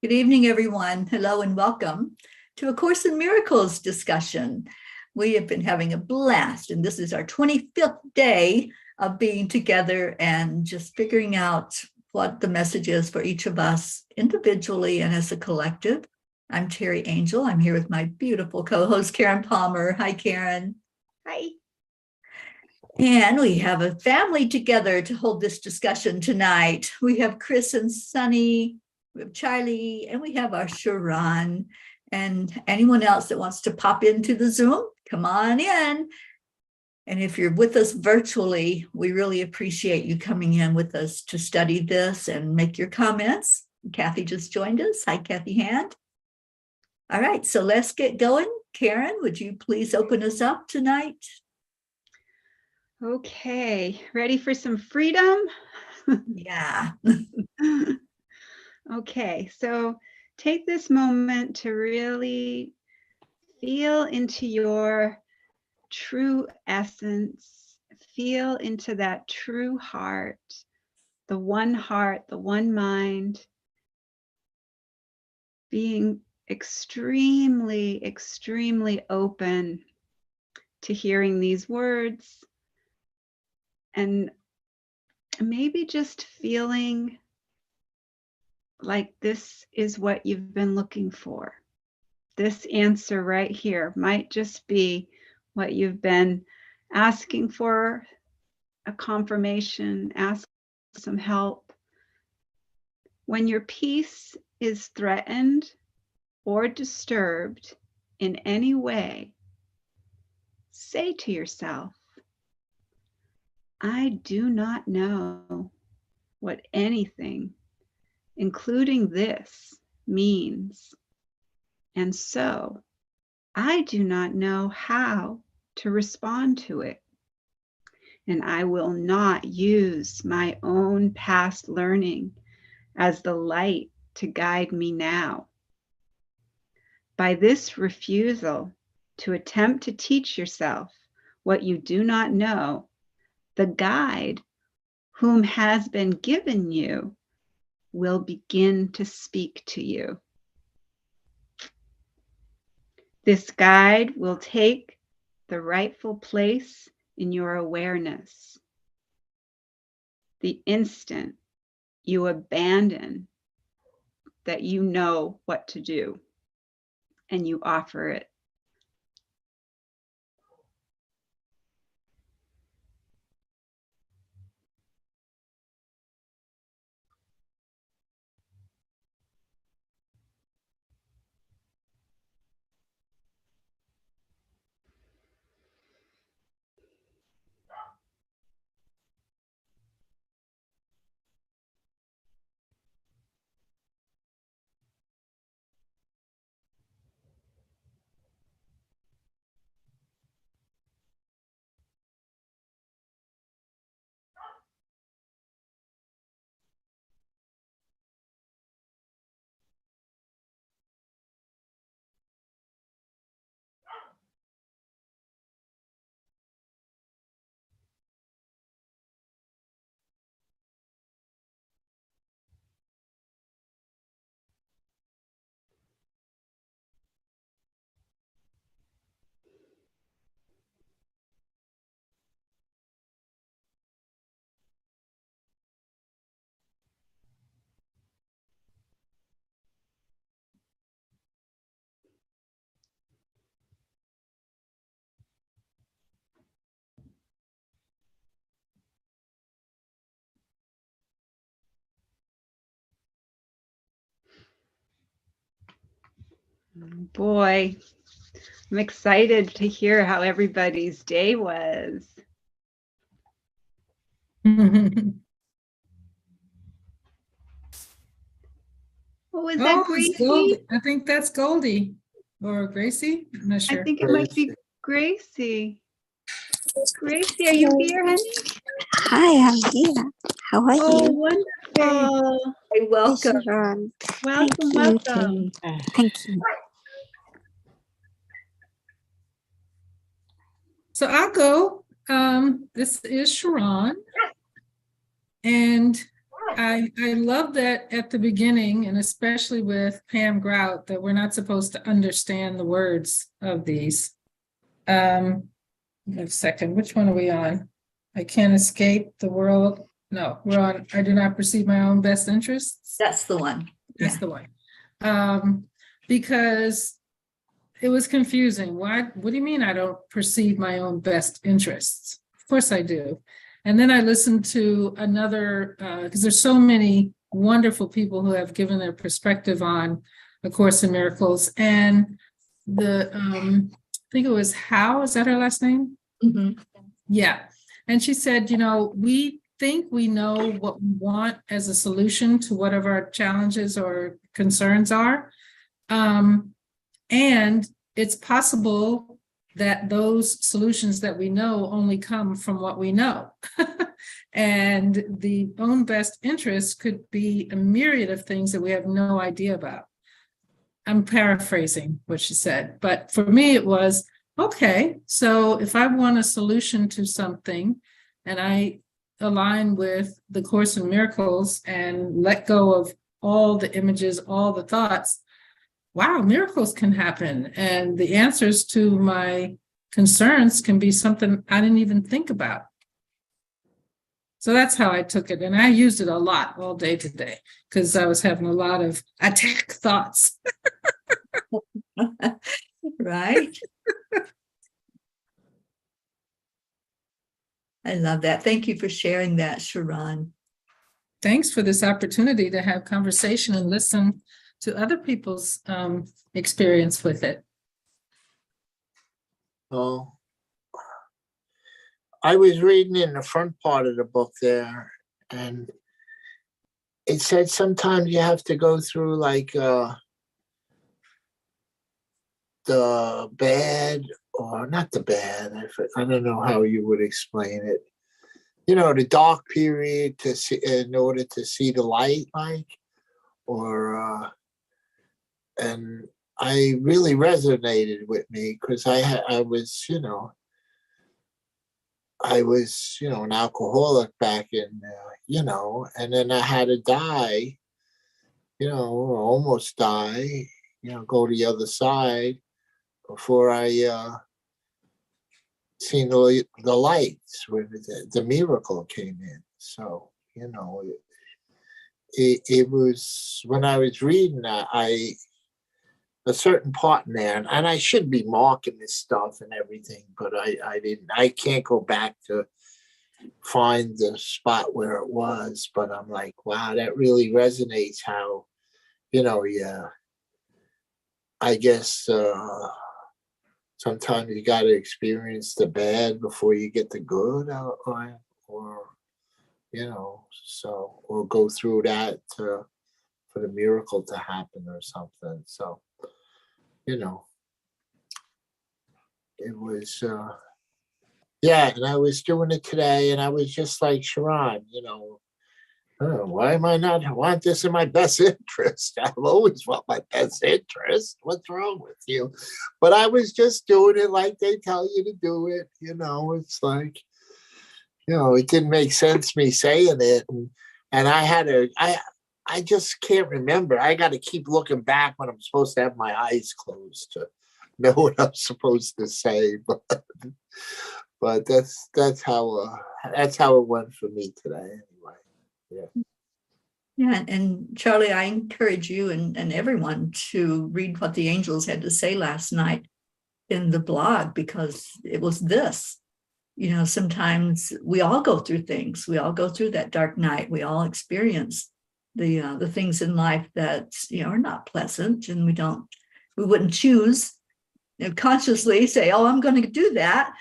Good evening, everyone. Hello and welcome to A Course in Miracles discussion. We have been having a blast, and this is our 25th day of being together and just figuring out what the message is for each of us individually and as a collective. I'm Teri Angel. I'm here with my beautiful co-host, Karen Palmer. Hi, Karen. Hi. And we have a family together to hold this discussion tonight. We have Chris and Sunny, we have Charlie, and we have our Sharon. And anyone else that wants to pop into the Zoom, come on in. And if you're with us virtually, we really appreciate you coming in with us to study this and make your comments. Kathy just joined us. Hi, Kathy Hand. All right, so let's get going. Karen, would you please open us up tonight? Okay, ready for some freedom? Yeah. Okay, so take this moment to really feel into your true essence, feel into that true heart, the one mind, being extremely, extremely open to hearing these words, and maybe just feeling like this is what you've been looking for. This answer right here might just be what you've been asking for, a confirmation, ask some help. When your peace is threatened or disturbed in any way, say to yourself, I do not know what anything, including this, means. And so I do not know how to respond to it. And I will not use my own past learning as the light to guide me now. By this refusal to attempt to teach yourself what you do not know, the guide whom has been given you will begin to speak to you. This guide will take the rightful place in your awareness. The instant you abandon that you know what to do and you offer it. Boy, I'm excited to hear how everybody's day was. What was that, Gracie? I think that's Goldie or Gracie. I'm not sure. I think it might be Gracie. Gracie, are you here, honey? Hi, I'm here. How are Oh, you? wonderful. Hey, welcome. Hi, Sharon. Welcome, welcome. Thank you. So I'll go. This is Sharon. And I love that at the beginning, and especially with Pam Grout, that we're not supposed to understand the words of these. A second, which one are we on? I can't escape the world. No, we're on, I do not perceive my own best interests. That's the one. That's the one. Because it was confusing. What do you mean I don't perceive my own best interests? Of course I do. And then I listened to another, because there's so many wonderful people who have given their perspective on A Course in Miracles. And I think it was How, is that her last name? Mhm. Yeah. And she said, we think we know what we want as a solution to whatever our challenges or concerns are. And it's possible that those solutions that we know only come from what we know. And the own best interest could be a myriad of things that we have no idea about. I'm paraphrasing what she said, but for me it was, okay, so if I want a solution to something and I align with the Course in Miracles and let go of all the images, all the thoughts, wow, miracles can happen. And the answers to my concerns can be something I didn't even think about. So that's how I took it. And I used it a lot all day today because I was having a lot of attack thoughts. Right. I love that. Thank you for sharing that, Sharon. Thanks for this opportunity to have conversation and listen to other people's experience with it. Oh, I was reading in the front part of the book there, and it said sometimes you have to go through like the bad, or not the bad, I don't know how you would explain it. The dark period to see, in order to see the light, like, or and I really resonated with me because I was an alcoholic back in and then I had to die, or almost die, go to the other side before I seen the lights when the miracle came in. So it was, when I was reading that, a certain part in there, and I should be marking this stuff and everything, but I didn't. I can't go back to find the spot where it was, but I'm like, wow, that really resonates. How I guess sometimes you got to experience the bad before you get the good, or go through that for the miracle to happen or something. So it was and I was doing it today, and I was just like, Sharon, why am I not want this in my best interest? I've always want my best interest. What's wrong with you? But I was just doing it like they tell you to do it. It's like, it didn't make sense me saying it. And I just can't remember. I got to keep looking back when I'm supposed to have my eyes closed to know what I'm supposed to say. But that's how it went for me today anyway. Yeah. Yeah, and Charlie, I encourage you and everyone to read what the angels had to say last night in the blog, because it was this. Sometimes we all go through things. We all go through that dark night. We all experience the things in life that are not pleasant, and we wouldn't choose consciously say, oh, I'm going to do that,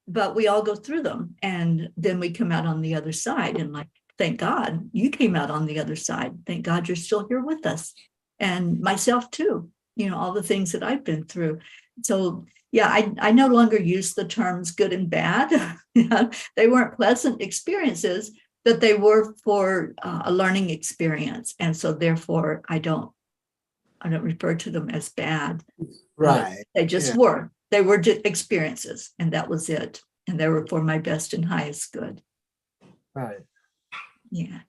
but we all go through them, and then we come out on the other side, and like, thank God you came out on the other side. Thank God you're still here with us, and myself too. All the things that I've been through. So yeah, I no longer use the terms good and bad. They weren't pleasant experiences, but they were for a learning experience. And so therefore I don't refer to them as bad. Right. They just were. They were just experiences, and that was it. And they were for my best and highest good. Right. Yeah.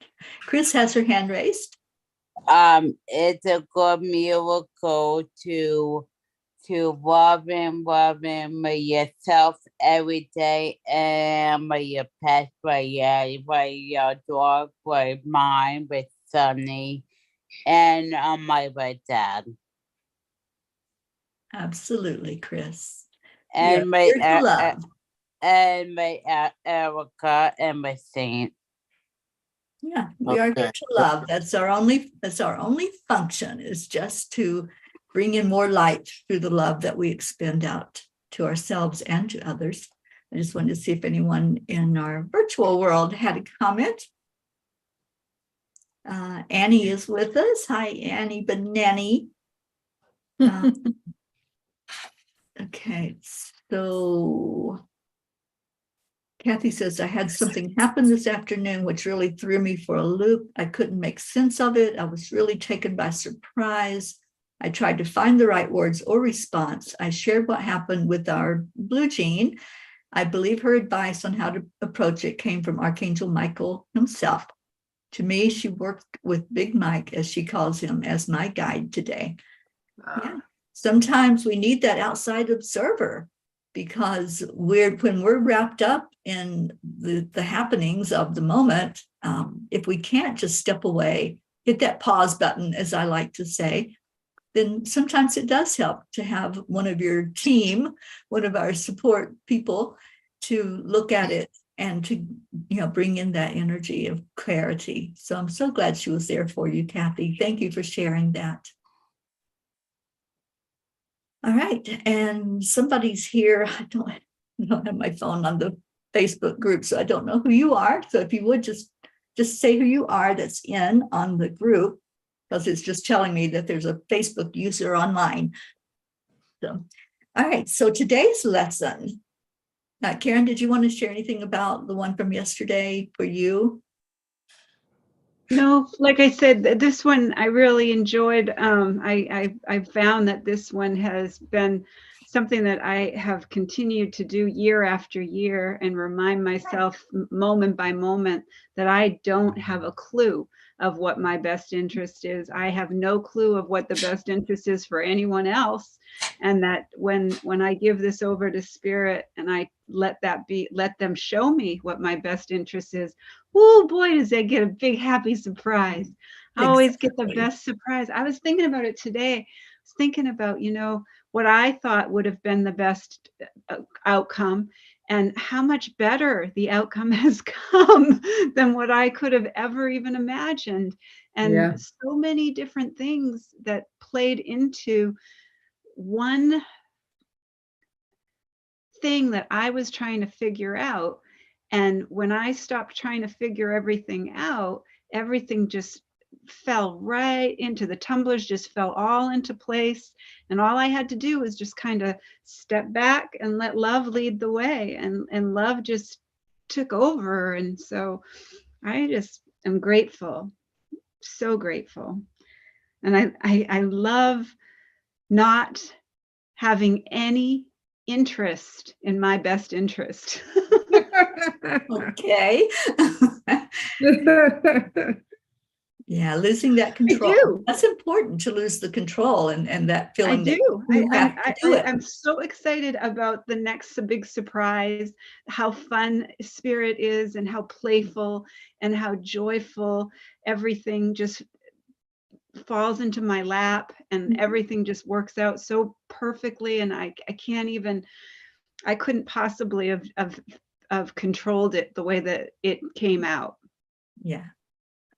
Chris has her hand raised. It's a good miracle to love yourself every day and with your pet, with your dog, with mine, with Sunny, and my dad. Absolutely, Chris. And We are here to love. and my Erica and my Saint. Yeah, we are here Okay. to love. That's our only function, is just to bring in more light through the love that we expend out to ourselves and to others. I just wanted to see if anyone in our virtual world had a comment. Annie is with us. Hi, Annie Benani. Okay, so Kathy says, I had something happen this afternoon which really threw me for a loop. I couldn't make sense of it. I was really taken by surprise. I tried to find the right words or response. I shared what happened with our Blue Jean. I believe her advice on how to approach it came from Archangel Michael himself. To me, she worked with Big Mike, as she calls him, as my guide today. Yeah. Sometimes we need that outside observer, because when we're wrapped up in the happenings of the moment, if we can't just step away, hit that pause button, as I like to say, then sometimes it does help to have one of your team, one of our support people, to look at it and to bring in that energy of clarity. So I'm so glad she was there for you, Kathy. Thank you for sharing that. All right, and somebody's here. I don't have my phone on the Facebook group, so I don't know who you are. So if you would just say who you are that's in on the group, because it's just telling me that there's a Facebook user online. So, all right, so today's lesson. Karen, did you want to share anything about the one from yesterday for you? No, like I said, this one I really enjoyed. I found that this one has been something that I have continued to do year after year, and remind myself moment by moment that I don't have a clue of what my best interest is. I have no clue of what the best interest is for anyone else. And that when I give this over to Spirit and I let them show me what my best interest is, oh boy, does they get a big happy surprise. I always get the best surprise. I was thinking about it today. I was thinking about, what I thought would have been the best outcome, and how much better the outcome has come than what I could have ever even imagined. And so many different things that played into one thing that I was trying to figure out. And when I stopped trying to figure everything out, everything just fell right into the tumblers, just fell all into place. And all I had to do was just kind of step back and let love lead the way. And love just took over. And so I just am grateful, so grateful. And I love not having any interest in my best interest. Okay. Yeah, losing that control. I do. That's important, to lose the control and that feeling. I do. I'm so excited about the next big surprise, how fun Spirit is, and how playful and how joyful everything just falls into my lap, and everything just works out so perfectly. And I couldn't possibly have controlled it the way that it came out. Yeah.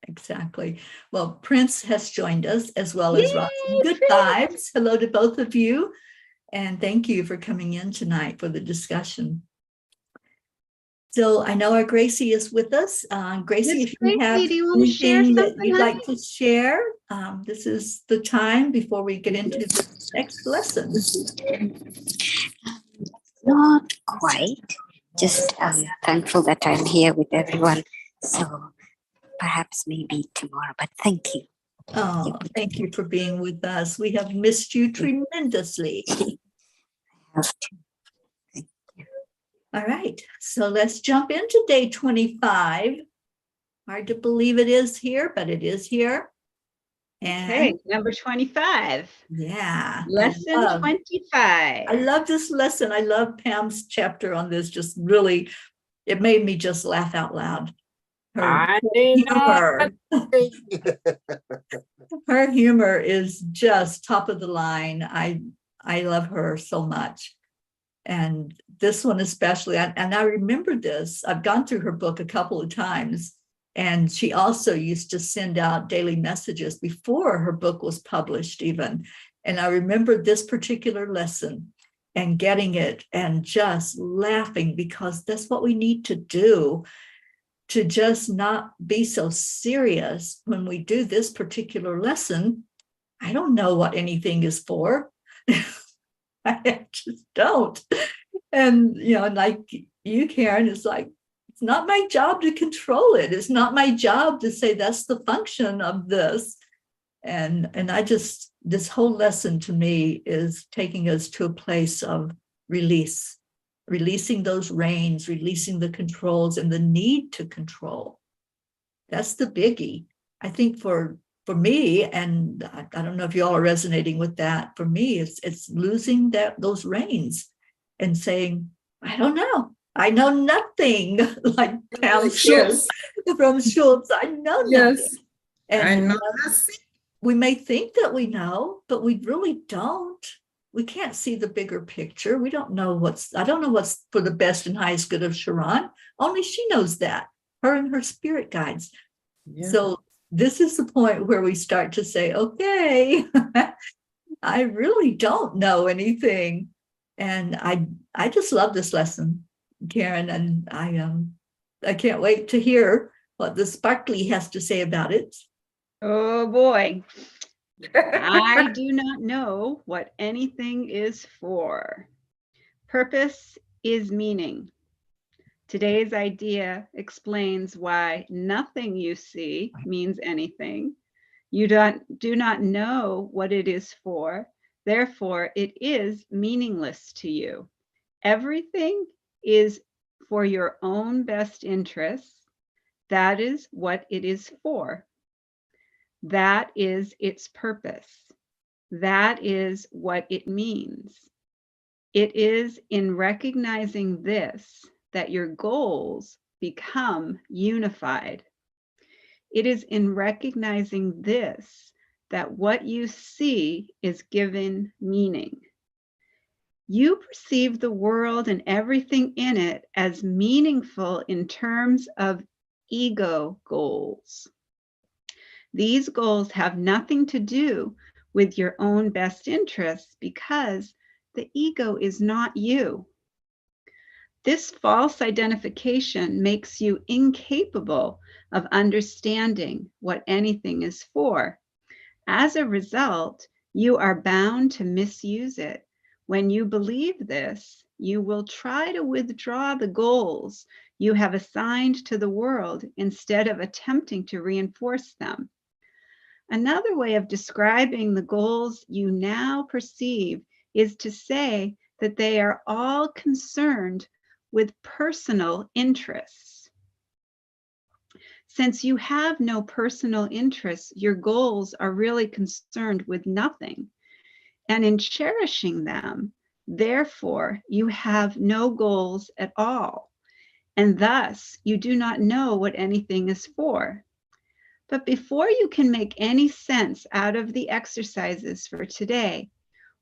Exactly. Well, Prince has joined us, as well as Yay, Roxy. Good vibes. Hello to both of you. And thank you for coming in tonight for the discussion. So I know our Gracie is with us. Gracie, if you have anything that you'd like to share, this is the time before we get into the next lesson. Not quite. Just thankful that I'm here with everyone. So perhaps maybe tomorrow, but thank you. Oh, thank you for being with us. We have missed you tremendously. I have to. All right, so let's jump into day 25. Hard to believe it is here, but it is here. And Okay, number 25. yeah, Lesson 25. I love this lesson. I love Pam's chapter on this. Just really, it made me just laugh out loud. Her humor, her humor is just top of the line. I love her so much. And this one especially, and I remember this. I've gone through her book a couple of times. And she also used to send out daily messages before her book was published even. And I remember this particular lesson and getting it and just laughing, because that's what we need to do, to just not be so serious when we do this particular lesson. I don't know what anything is for. I just don't. And, like you, Karen, it's like, it's not my job to control it. It's not my job to say that's the function of this. And I just, this whole lesson to me is taking us to a place of release, releasing those reins, releasing the controls and the need to control. That's the biggie. I think for me, and I don't know if you all are resonating with that, for me, it's losing those reins and saying, I don't know. I know nothing, like Pam says from Schultz. I know nothing. Yes, And I know nothing. we may think that we know, but we really don't. We can't see the bigger picture. We don't know I don't know what's for the best and highest good of Sharon. Only she knows that, her and her spirit guides. Yeah. So this is the point where we start to say, okay, I really don't know anything. And I just love this lesson, Karen, and I can't wait to hear what the Sparkly has to say about it. Oh boy. I do not know what anything is for. Purpose is meaning. Today's idea explains why nothing you see means anything. You do not know what it is for. Therefore, it is meaningless to you. Everything is for your own best interests. That is what it is for. That is its purpose. That is what it means. It is in recognizing this that your goals become unified. It is in recognizing this that what you see is given meaning. You perceive the world and everything in it as meaningful in terms of ego goals. These goals have nothing to do with your own best interests because the ego is not you. This false identification makes you incapable of understanding what anything is for. As a result, you are bound to misuse it. When you believe this, you will try to withdraw the goals you have assigned to the world instead of attempting to reinforce them. Another way of describing the goals you now perceive is to say that they are all concerned with personal interests. Since you have no personal interests, your goals are really concerned with nothing. And in cherishing them, therefore, you have no goals at all. And thus, you do not know what anything is for. But before you can make any sense out of the exercises for today,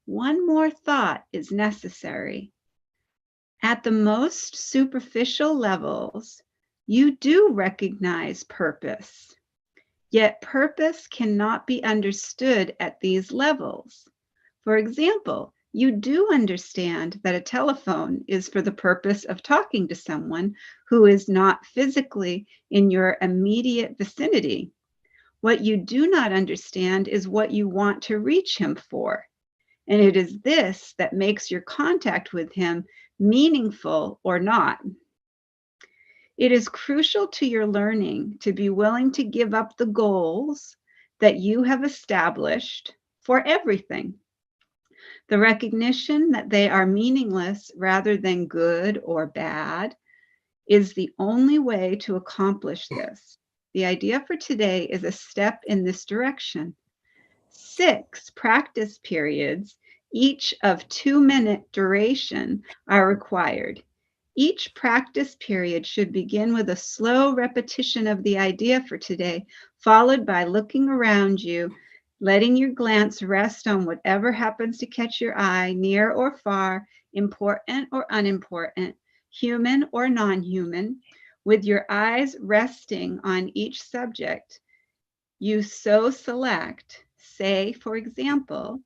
one more thought is necessary. At the most superficial levels, you do recognize purpose. Yet purpose cannot be understood at these levels. For example, you do understand that a telephone is for the purpose of talking to someone who is not physically in your immediate vicinity. What you do not understand is what you want to reach him for. And it is this that makes your contact with him meaningful or not. It is crucial to your learning to be willing to give up the goals that you have established for everything. The recognition that they are meaningless rather than good or bad is the only way to accomplish this. The idea for today is a step in this direction. 6 practice periods, each of 2-minute duration, are required. Each practice period should begin with a slow repetition of the idea for today, followed by looking around you, letting your glance rest on whatever happens to catch your eye, near or far, important or unimportant, human or non-human, with your eyes resting on each subject. You so select, say, for example,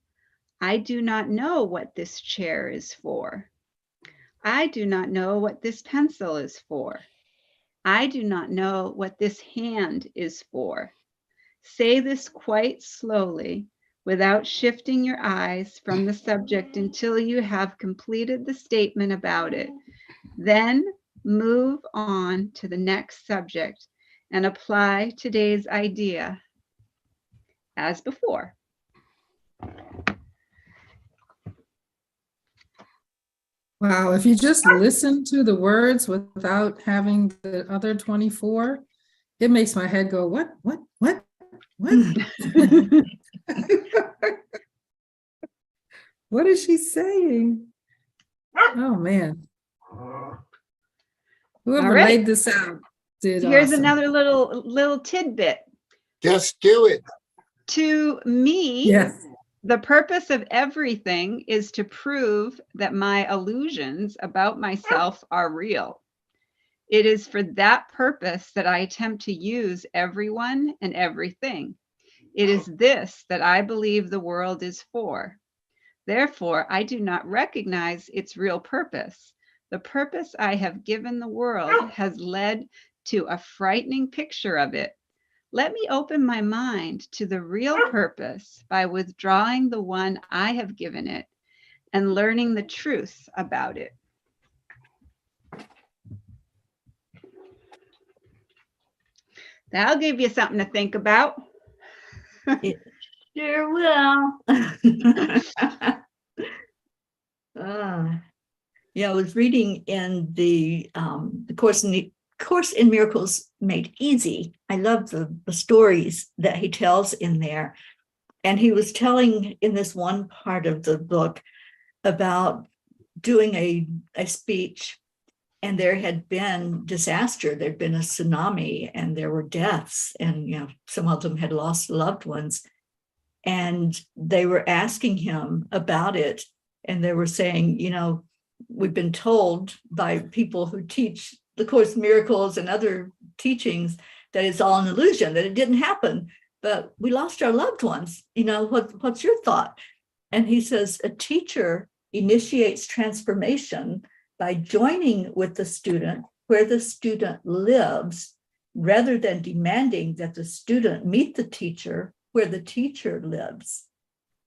I do not know what this chair is for. I do not know what this pencil is for. I do not know what this hand is for. Say this quite slowly without shifting your eyes from the subject until you have completed the statement about it. Then move on to the next subject and apply today's idea as before. Wow, if you just listen to the words without having the other 24, it makes my head go, what? What is she saying? Oh, man. Whoever All right. laid this out did Here's awesome. another little tidbit. Just do it. To me, Yes. the purpose of everything is to prove that my illusions about myself are real. It is for that purpose that I attempt to use everyone and everything. It is this that I believe the world is for. Therefore, I do not recognize its real purpose. The purpose I have given the world has led to a frightening picture of it. Let me open my mind to the real purpose by withdrawing the one I have given it and learning the truth about it. That'll give you something to think about. It sure will. Yeah, I was reading in the Course in Miracles Made Easy. I love the stories that he tells in there. And he was telling in this one part of the book about doing a speech, and there had been disaster. There'd been a tsunami and there were deaths, and some of them had lost loved ones. And they were asking him about it. And they were saying, we've been told by people who teach the Course in Miracles and other teachings that it's all an illusion, that it didn't happen, but we lost our loved ones. What's your thought? And he says, a teacher initiates transformation by joining with the student where the student lives, rather than demanding that the student meet the teacher where the teacher lives.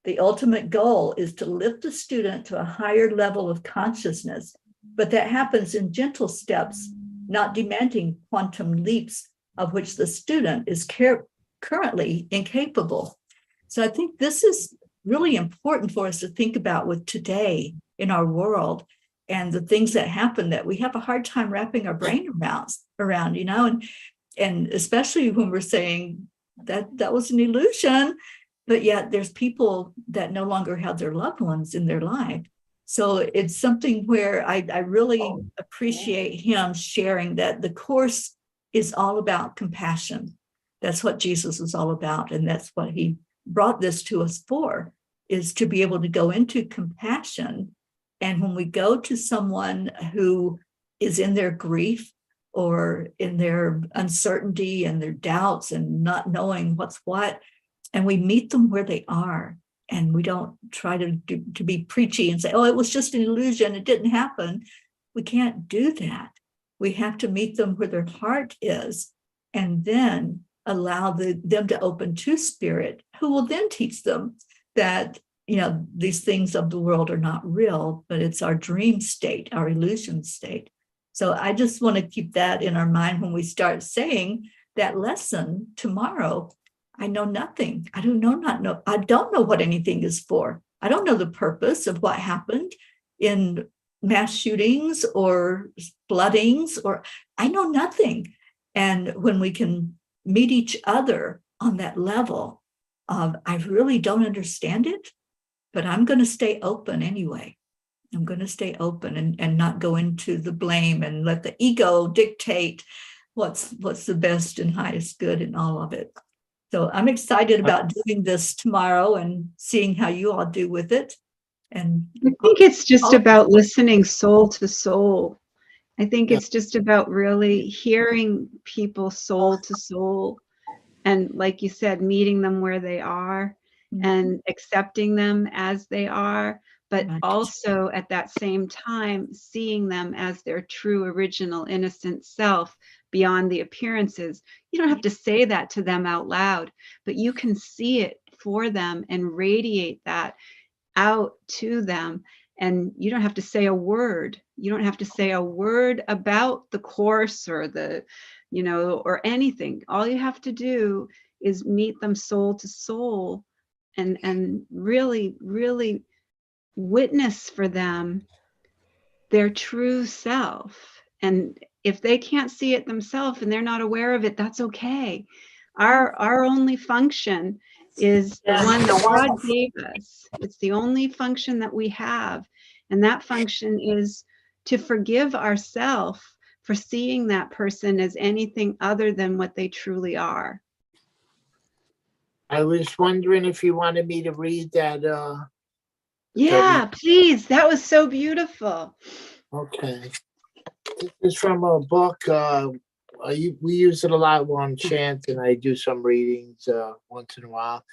The ultimate goal is to lift the student to a higher level of consciousness, but that happens in gentle steps, not demanding quantum leaps of which the student is currently incapable. So I think this is really important for us to think about with today in our world, and the things that happen that we have a hard time wrapping our brain around, and especially when we're saying that was an illusion, but yet there's people that no longer have their loved ones in their life. So it's something where I really appreciate him sharing that the Course is all about compassion. That's what Jesus was all about. And that's what he brought this to us for, is to be able to go into compassion. And when we go to someone who is in their grief or in their uncertainty and their doubts and not knowing what's what, and we meet them where they are, and we don't try to be preachy and say, oh, it was just an illusion, it didn't happen. We can't do that. We have to meet them where their heart is, and then allow them to open to Spirit, who will then teach them that these things of the world are not real, but it's our dream state, our illusion state. So I just want to keep that in our mind when we start saying that lesson tomorrow. I know nothing. I don't know what anything is for. I don't know the purpose of what happened in mass shootings or floodings, or I know nothing. And when we can meet each other on that level of, I really don't understand it, but I'm going to stay open anyway. I'm going to stay open and not go into the blame and let the ego dictate what's the best and highest good in all of it. So I'm excited about doing this tomorrow and seeing how you all do with it. And I think it's just about listening soul to soul. I think it's just about really hearing people soul to soul. And like you said, meeting them where they are and accepting them as they are, but also at that same time, seeing them as their true, original, innocent self beyond the appearances. You don't have to say that to them out loud, but you can see it for them and radiate that out to them. And you don't have to say a word. You don't have to say a word about the course or the, or anything. All you have to do is meet them soul to soul and really, really witness for them their true self. And if they can't see it themselves and they're not aware of it, that's okay. Our only function is the one that God gave us. It's the only function that we have. And that function is to forgive ourselves for seeing that person as anything other than what they truly are. I was wondering if you wanted me to read that. Yeah, please. That was so beautiful. Okay. This is from a book. We use it a lot on chant, and I do some readings once in a while.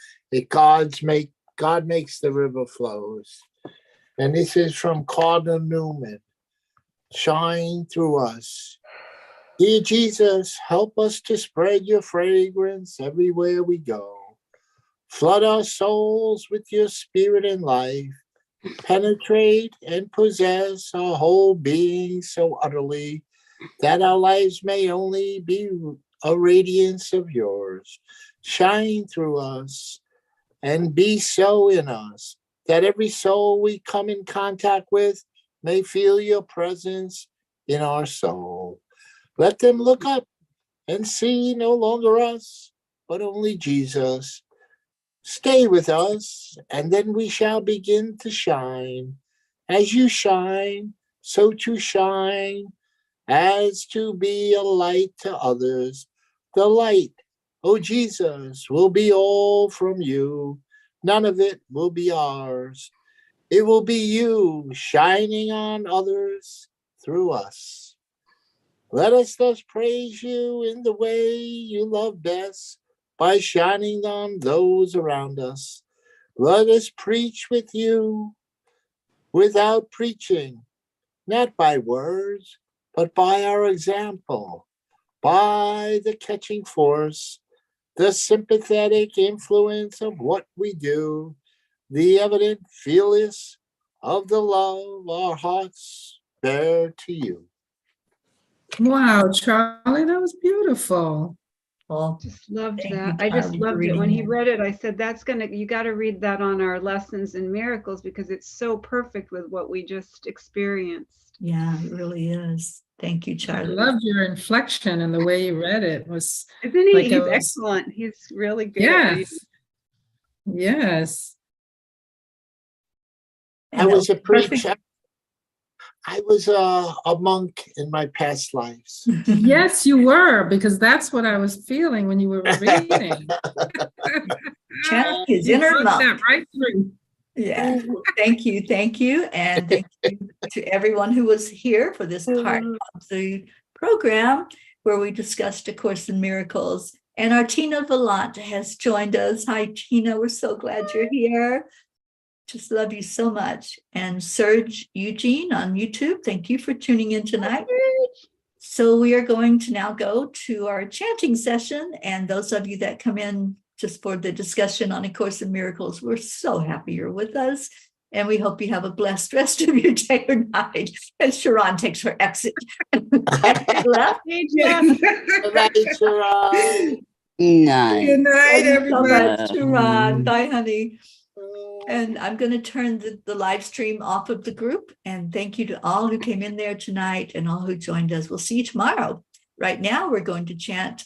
God makes the river flows. And this is from Cardinal Newman. Shine through us. Dear Jesus, help us to spread your fragrance everywhere we go. Flood our souls with your spirit and life. Penetrate and possess our whole being so utterly that our lives may only be a radiance of yours. Shine through us and be so in us that every soul we come in contact with may feel your presence in our soul. Let them look up and see no longer us, but only Jesus. Stay with us, and then we shall begin to shine. As you shine, so to shine, as to be a light to others. The light, oh Jesus, will be all from you. None of it will be ours. It will be you shining on others through us. Let us thus praise you in the way you love best, by shining on those around us. Let us preach with you without preaching, not by words, but by our example, by the catching force, the sympathetic influence of what we do, the evident feelings of the love our hearts bear to you. Wow, Charlie, that was beautiful. Well, Just loved thank that. you, I just Charlie, for loved it. When reading he that. read it, I said, you got to read that on our lessons in miracles because it's so perfect with what we just experienced. Yeah, it really is. Thank you, I Charlie. loved your inflection and the way you read it was Isn't he? like He's excellent. He's really good at reading. Yes. I was a preacher. I was a monk in my past lives. Yes, you were, because that's what I was feeling when you were reading. Chanting his You inner broke monk. that right through. Yeah, thank you. And thank you to everyone who was here for this part of the program where we discussed A Course in Miracles. And our Tina Vallant has joined us. Hi, Tina. We're so glad you're here. Just love you so much. And Serge Eugene on YouTube, thank you for tuning in tonight. So we are going to now go to our chanting session. And those of you that come in just for the discussion on A Course in Miracles, we're so happy you're with us. And we hope you have a blessed rest of your day or night as Sharon takes her exit. Left. Hey, Jeff. Good night, Sharon. Nice. Good night, Thank you so everybody. much, Sharon. Bye, honey. And I'm going to turn the live stream off of the group. And thank you to all who came in there tonight and all who joined us. We'll see you tomorrow. Right now, we're going to chant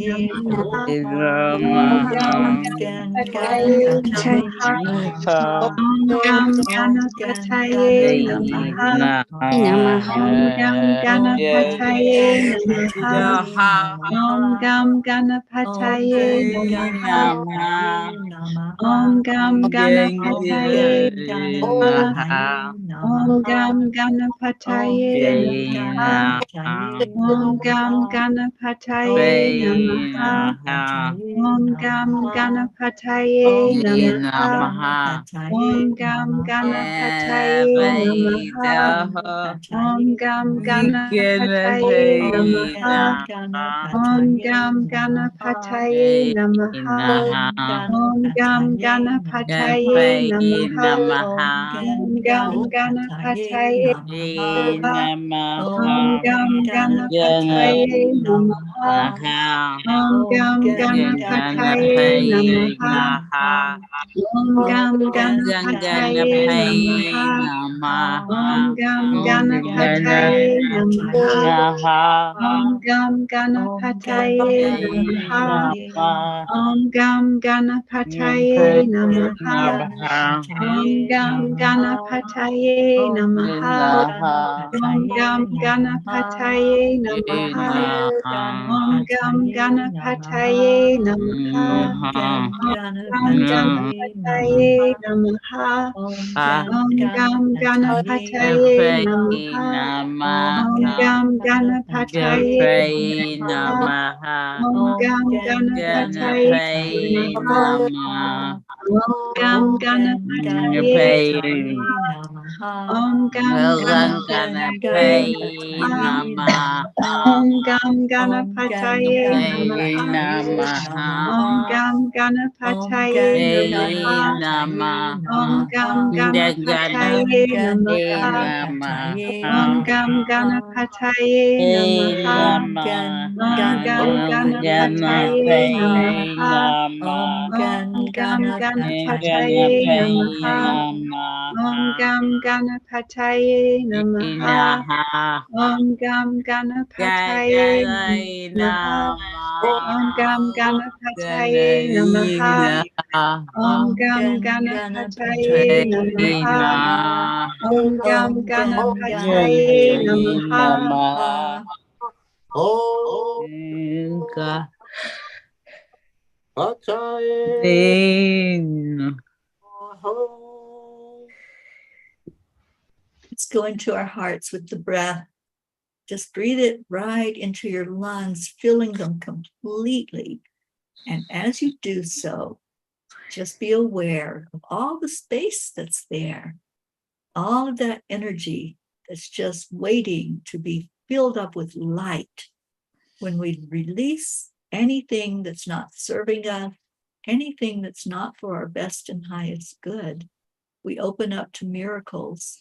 Om Gam Ganapataye Namaha. Om Gam Ganapataye Namaha. Om Gam Ganapataye Namaha. Om Gam Ganapataye Namaha. Om Gam Ganapataye Namaha. Om Gam Ganapataye Namaha. Om Gam Ganapataye Namaha. Om Gam Ganapataye Namaha. Om Gam Ganapataye Namaha. Om Gam Ganapataye Namaha. Om Gam Ganapataye Namaha. Om Gam Ganapataye Namaha. Om Gam Ganapataye Namaha. Om Gam Ganapataye Namaha. Om Gam Ganapataye Namaha. Om Gam Ganapataye Namaha. Om Gam Ganapataye Namaha. Om Gam Ganapataye Namaha. Om Gam Ganapataye Namaha. Om Ganapataye Namaha. Om Gam Ganapataye Namaha. Om Gam Ganapataye Namaha. Om Gam Ganapataye Namaha. Om Gam Ganapataye Namaha. Om Gam Ganapataye Namaha. Om Gam Ganapataye Namaha. Om Gam Ganapataye Namaha. Om Gam Ganapataye Namaha. Om Gam Ganapataye Namaha. Om Gam Ganapataye Namaha. Om Gam Ganapataye Namaha. Om Gam Ganapataye Namaha. Om Gam Ganapataye Namaha. Om Gam Ganapataye Namaha. Om Gam Ganapataye Namaha. Om Gam Ganapataye Namaha. Let's go into our hearts with the breath. Just breathe it right into your lungs, filling them completely. And as you do so, just be aware of all the space that's there, all of that energy that's just waiting to be filled up with light. When we release anything that's not serving us, anything that's not for our best and highest good, we open up to miracles.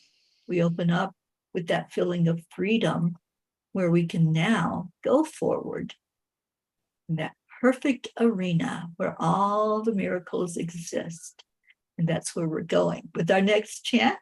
We open up with that feeling of freedom where we can now go forward in that perfect arena where all the miracles exist. And that's where we're going with our next chant.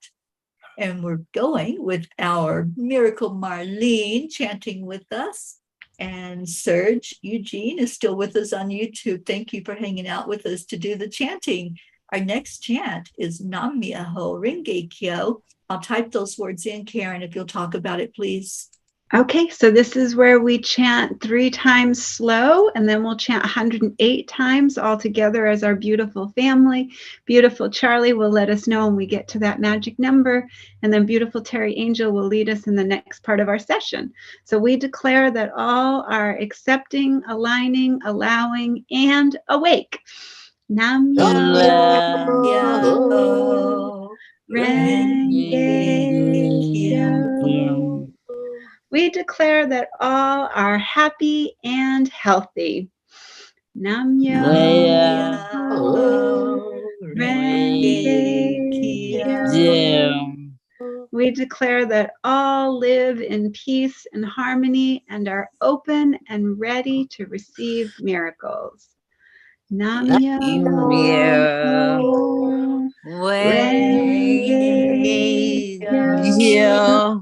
And we're going with our Miracle Marlene chanting with us. And Serge Eugene is still with us on YouTube. Thank you for hanging out with us to do the chanting. Our next chant is Nam Myoho Renge Kyo. I'll type those words in, Karen, if you'll talk about it, please. Okay, so this is where we chant 3 times slow, and then we'll chant 108 times all together as our beautiful family. Beautiful Charlie will let us know when we get to that magic number, and then beautiful Teri Angel will lead us in the next part of our session. So we declare that all are accepting, aligning, allowing, and awake. Nam Myoho Renge Kyo. We declare that all are happy and healthy. Nam Myoho Renge Kyo. We declare that all live in peace and harmony and are open and ready to receive miracles. Nam Myoho Renge Kyo.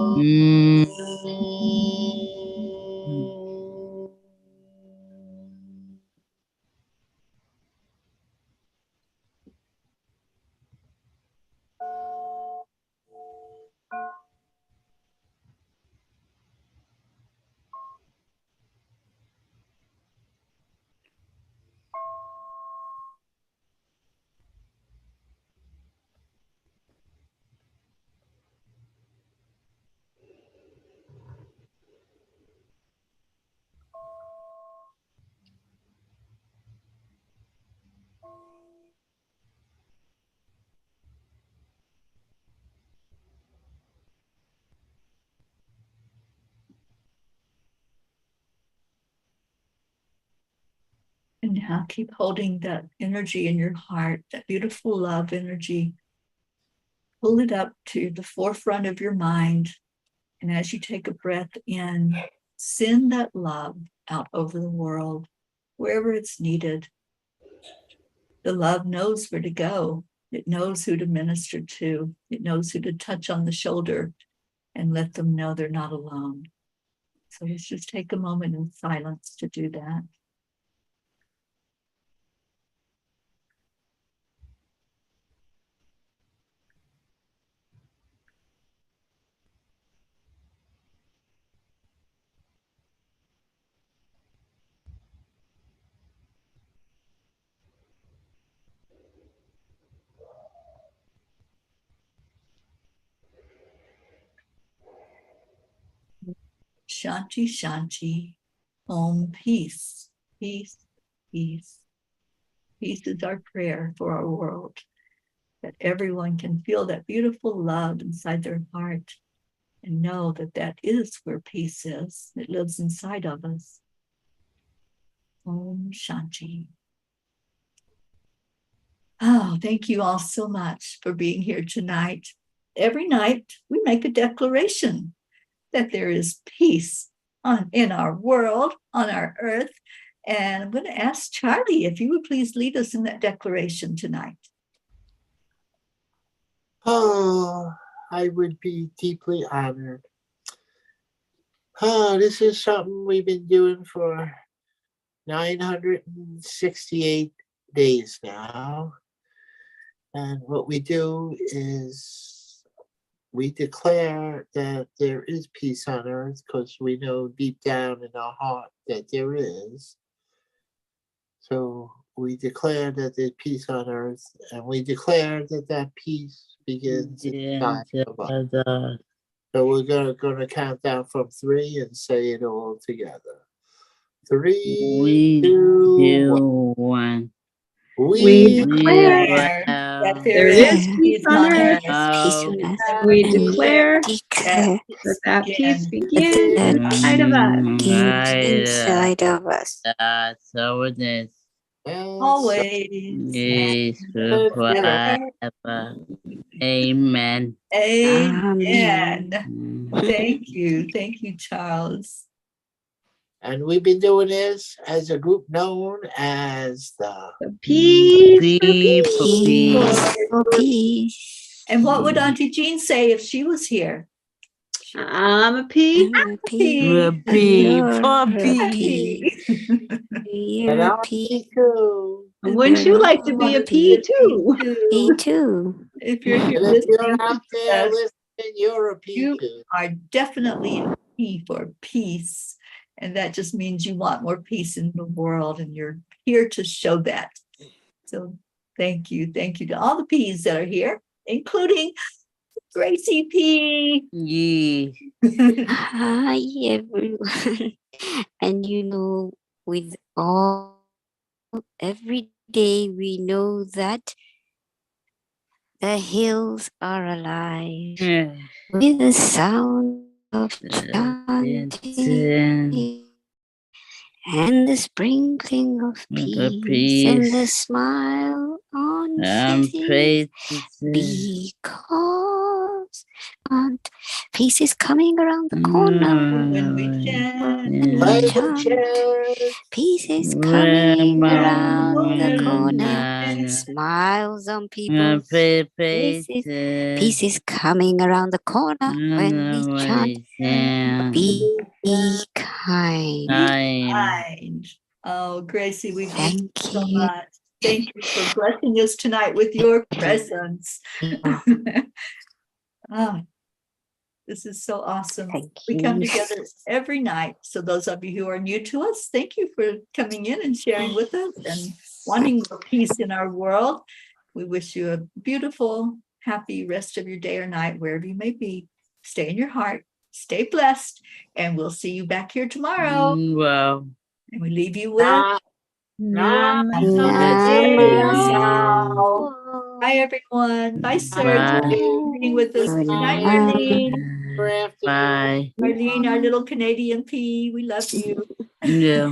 And now keep holding that energy in your heart, that beautiful love energy. Pull it up to the forefront of your mind. And as you take a breath in, send that love out over the world, wherever it's needed. The love knows where to go. It knows who to minister to. It knows who to touch on the shoulder and let them know they're not alone. So let's just take a moment in silence to do that. Shanti, Shanti, Om, peace, peace, peace. Peace is our prayer for our world, that everyone can feel that beautiful love inside their heart and know that that is where peace is. It lives inside of us. Om Shanti. Oh, thank you all so much for being here tonight. Every night we make a declaration that there is peace in our world, on our earth. And I'm going to ask Charlie if you would please lead us in that declaration tonight. Oh, I would be deeply honored. Oh, this is something we've been doing for 968 days now. And what we do is we declare that there is peace on earth because we know deep down in our heart that there is. So we declare that there's peace on earth, and we declare that that peace begins inside of us. So we're going to count down from 3 and say it all together. 3, 2, 1. We declare that there is peace on earth. Peace on earth. We And declare declare that peace that begins that inside of us. begins inside of us. So it is. always. Yes, forever. Amen. Amen. Amen. Thank you. Thank you, Charles. And we've been doing this as a group known as the Peace for Peace for Peace for peace. And what would Auntie Jean say if she was here? I'm a peace. I'm a peace. Peace for You're a peace. You're and a I'll peace. be too. Wouldn't you like to be a P too? Me too. If you're here And if listening, you're out there us, listening, you're a P you too. are definitely a P for peace. And that just means you want more peace in the world, and you're here to show that. So thank you. Thank you to all the P's that are here, including Gracie P. Yes. Hi, everyone. And with every day we know that the hills are alive with the sound of chanting and the sprinkling of peace and the smile on faces, because peace is coming around the corner. When we chant, Peace is coming around the corner. Smiles on people's faces. Peace is coming around the corner when we chant. Be kind. kind. Oh, Gracie, we thank you so you. much. Thank you for blessing us tonight with your presence. Oh, this is so awesome. We come together every night. So those of you who are new to us, thank you for coming in and sharing with us and wanting more peace in our world. We wish you a beautiful, happy rest of your day or night, wherever you may be. Stay in your heart, stay blessed, and we'll see you back here tomorrow. Wow. And we leave you with Namaste. Bye, everyone. Bye, Serge. Bye. Being with us tonight, Arlene. Bye. Arlene, our little Canadian P. We love you. Yeah.